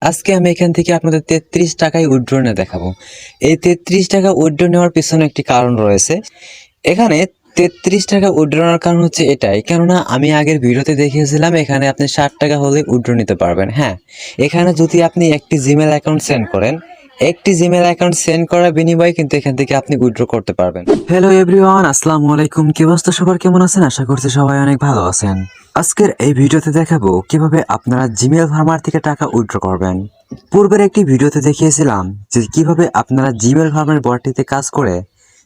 আজকে আমি এখান থেকে আপনাদের 33 টাকায় উইথড্র নিয়ে দেখাবো। এই 33 টাকা উইথড্র নেওয়ার পিছনে একটি কারণ রয়েছে। এখানে 33 টাকা উইথড্র নেওয়ার কারণ হচ্ছে এটাই, কেননা আমি আগের ভিডিওতে দেখিয়েছিলাম এখানে আপনি 60 টাকা হলে উইথড্র নিতে পারবেন। হ্যাঁ, এখানে যদি আপনি একটি জিমেল অ্যাকাউন্ট সেন্ড করেন, একটি জিমেল অ্যাকাউন্ট সেন্ড করার বিনিময়ে কিন্তু এখান থেকে আপনি উইথড্র করতে পারবেন। হ্যালো এভরিওয়ান, আসসালামু আলাইকুম। কি অবস্থা সবার, কেমন আছেন? আশা করছি সবাই অনেক ভালো আছেন। আজকের এই ভিডিওতে দেখাবো কিভাবে আপনারা জিমেল ফার্মার থেকে টাকা উইথড্র করবেন। পূর্বের একটি ভিডিওতে দেখিয়েছিলাম যে কিভাবে আপনারা জিমেল ফার্মের বটটিতে কাজ করে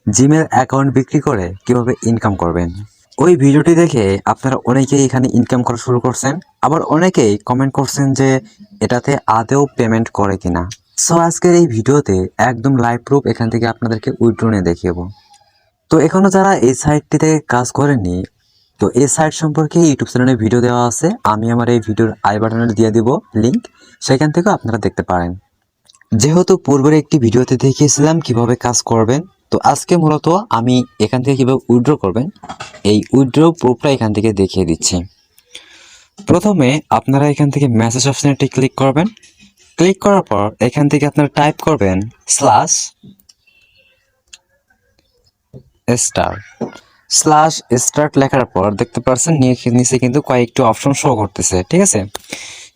জিমেল অ্যাকাউন্ট বিক্রি করে কিভাবে ইনকাম করবেন। ওই ভিডিওটি দেখে আপনারা অনেকেই এখানে ইনকাম করা শুরু করছেন, আবার অনেকেই কমেন্ট করছেন যে এটাতে আদৌ পেমেন্ট করে কিনা। সো আজকের এই ভিডিওতে একদম লাইভ প্রুফ এখান থেকে আপনাদেরকে উইথড্র নিয়ে দেখাবো। তো এখনো যারা এই সাইটটিতে কাজ করেননি, তো এই সাইট সম্পর্কে ইউটিউব চ্যানেলে ভিডিও দেওয়া আছে, আমি আমার এই ভিডিওর আই বাটনে দিয়ে দিব লিংক, সেখান থেকেও আপনারা দেখতে পারেন। যেহেতু পূর্বের একটি ভিডিওতে দেখিয়েছিলাম কিভাবে কাজ করবেন, তো আজকে মূলত আমি এখান থেকে কিভাবে উইথড্র করবেন এই উইথড্র প্রুফটা এখান থেকে দেখিয়ে দিচ্ছি। প্রথমে আপনারা এখান থেকে মেসেজ অপশনটি ক্লিক করবেন। ক্লিক করার পর এখান থেকে আপনারা টাইপ করবেন /স্টার্ট লেখার পর দেখতে পাচ্ছেন নিচে কিন্তু কয়েকটি অপশন শো করতেছে, ঠিক আছে।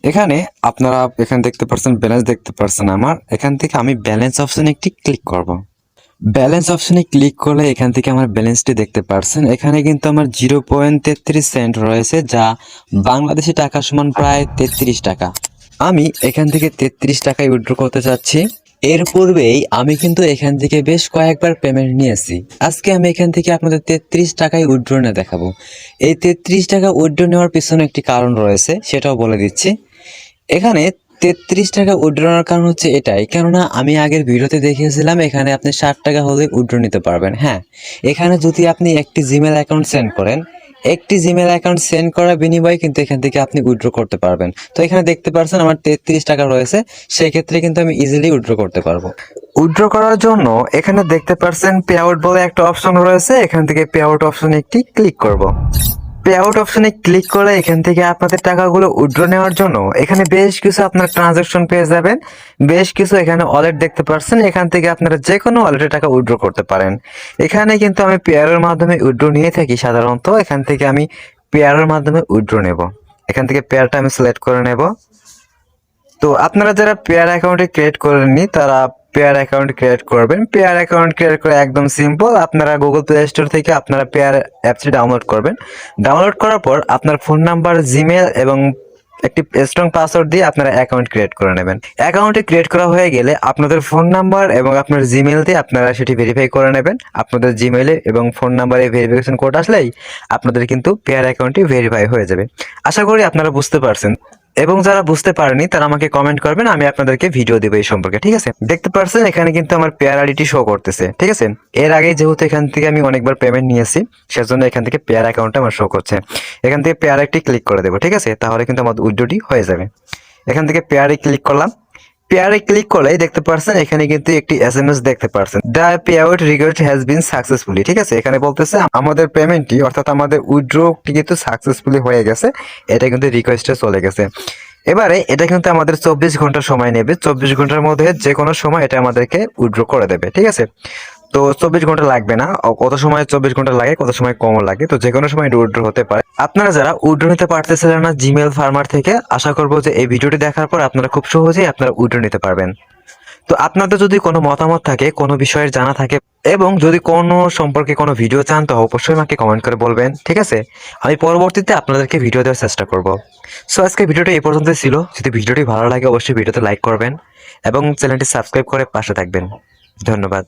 এখানে আপনারা এখানে দেখতে পাচ্ছেন ব্যালেন্স দেখতে পাচ্ছেন আমার, এখান থেকে আমি ব্যালেন্স অপশনে একটি ক্লিক করব। ব্যালেন্স অপশনে ক্লিক করলে এখান থেকে আমার ব্যালেন্সটি দেখতে পাচ্ছেন। এখানে কিন্তু আমার 0.33 সেন্ট রয়েছে, যা বাংলাদেশি টাকা সমান প্রায় 33 টাকা। আমি এখান থেকে 33 টাকায় উইথড্র করতে চাচ্ছি। এর পূর্বেই আমি কিন্তু এখান থেকে বেশ কয়েকবার পেমেন্ট নিয়েছি। আজকে আমি এখান থেকে আপনাদের 33 টাকায় উইথড্র নিয়ে দেখাবো। এই 33 টাকা উইথড্র নেওয়ার পিছনে একটি কারণ রয়েছে, সেটাও বলে দিচ্ছি। এখানে 33 টাকা উইথড্র নেওয়ার কারণ হচ্ছে এটাই, কেননা আমি আগের ভিডিওতে দেখিয়েছিলাম এখানে আপনি 60 টাকা হলে উইথড্র নিতে পারবেন। হ্যাঁ, এখানে যদি আপনি একটি জিমেল অ্যাকাউন্ট সেন্ড করেন, একটি জিমেল অ্যাকাউন্ট সেন্ড করার বিনিময়ে কিন্তু এখান থেকে আপনি উইথড্র করতে পারবেন। তো এখানে দেখতে পাচ্ছেন আমার 33 টাকা রয়েছে, সেই ক্ষেত্রে কিন্তু আমি ইজিলি উইথড্র করতে পারবো। উইথড্র করার জন্য এখানে দেখতে পাচ্ছেন পে আউট বলে একটা অপশন রয়েছে, এখান থেকে পে আউট অপশনে একটি ক্লিক করব। পে আউট অপশনে ক্লিক করে এখান থেকে আপনাদের টাকাগুলো উইথড্র নেওয়ার জন্য এখানে বেশ কিছু আপনার ট্রানজাকশন পেয়ে যাবেন। বেশ কিছু এখানে ওয়ালেট দেখতে পাচ্ছেন, এখান থেকে আপনারা যে কোনো ওয়ালেটে টাকা উইথড্র করতে পারেন। এখানে কিন্তু আমি পেয়ারের মাধ্যমে উইথড্র নিয়ে থাকি সাধারণত। এখান থেকে আমি পেয়ারের মাধ্যমে উইথড্র নেব। এখান থেকে পেয়ারটা আমি সিলেক্ট করে নেব। তো আপনারা যারা পেয়ার অ্যাকাউন্টে ক্রিয়েট করেননি তারা পেয়ার অ্যাকাউন্ট ক্রিয়েট করবেন। পেয়ার অ্যাকাউন্ট ক্রিয়েট করে একদম সিম্পল, আপনারা গুগল প্লে স্টোর থেকে আপনারা পেয়ার অ্যাপসটি ডাউনলোড করবেন। ডাউনলোড করার পর আপনার ফোন নাম্বার, জিমেল এবং একটি স্ট্রং পাসওয়ার্ড দিয়ে আপনারা অ্যাকাউন্ট ক্রিয়েট করে নেবেন। অ্যাকাউন্টে ক্রিয়েট করা হয়ে গেলে আপনাদের ফোন নাম্বার এবং আপনার জিমেল দিয়ে আপনারা সেটি ভেরিফাই করে নেবেন। আপনাদের জিমেলে এবং ফোন নাম্বারে ভেরিফিকেশন কোড আসলেই আপনাদের কিন্তু পেয়ার অ্যাকাউন্টটি ভেরিফাই হয়ে যাবে। আশা করি আপনারা বুঝতে পারছেন, এবং যারা বুঝতে পারেনি তারা আমাকে কমেন্ট করবেন, আমি আপনাদেরকে ভিডিও দেবো এই সম্পর্কে, ঠিক আছে। দেখতে পাচ্ছেন এখানে কিন্তু আমার পেয়ার আইডিটি শো করতেছে, ঠিক আছে। এর আগে যেহেতু এখান থেকে আমি অনেকবার পেমেন্ট নিয়েছি, সেজন্য এখান থেকে পেয়ার অ্যাকাউন্টটা আমার শো করছে। এখান থেকে পেয়ার একটি ক্লিক করে দেবো, ঠিক আছে, তাহলে কিন্তু আমার উইথড্রটি হয়ে যাবে। এখান থেকে পেয়ারে ক্লিক করলাম। পেয়ারে ক্লিক করলে দেখতে পাচ্ছেন এখানে কিন্তু একটি এসএমএস দেখতে পাচ্ছেন, the pay out request has been successfully, ঠিক আছে। এখানে বলতেছে আমাদের পেমেন্টটি অর্থাৎ আমাদের উইথড্রটি কিন্তু সাকসেসফুলি হয়ে গেছে, এটা কিন্তু রিকোয়েস্টে চলে গেছে। এবারে এটা কিন্তু আমাদের 24 ঘন্টা সময় নেবে। 24 ঘন্টার মধ্যে যে কোনো সময় এটা আমাদেরকে উইথড্র করে দেবে, ঠিক আছে। তো 24 ঘন্টা লাগবে না, কত সময় 24 ঘন্টা লাগে, কত সময় কম লাগে, তো যে কোনো সময় উইথড্র হতে পারে। আপনারা যারা উইথড্র নিতে পারতেছিলেন না জিমেল ফার্মার থেকে, আশা করবো যে এই ভিডিওটি দেখার পর আপনারা খুব সহজেই আপনারা উইথড্র নিতে পারবেন। তো আপনাদের যদি কোনো মতামত থাকে, কোনো বিষয়ের জানা থাকে, এবং যদি কোনো সম্পর্কে কোনো ভিডিও চান, তো অবশ্যই আমাকে কমেন্ট করে বলবেন, ঠিক আছে। আমি পরবর্তীতে আপনাদেরকে ভিডিও দেওয়ার চেষ্টা করব। সো আজকে ভিডিওটা এই পর্যন্তই ছিল। যদি ভিডিওটি ভালো লাগে অবশ্যই ভিডিওতে লাইক করবেন এবং চ্যানেলটি সাবস্ক্রাইব করে পাশে থাকবেন। ধন্যবাদ।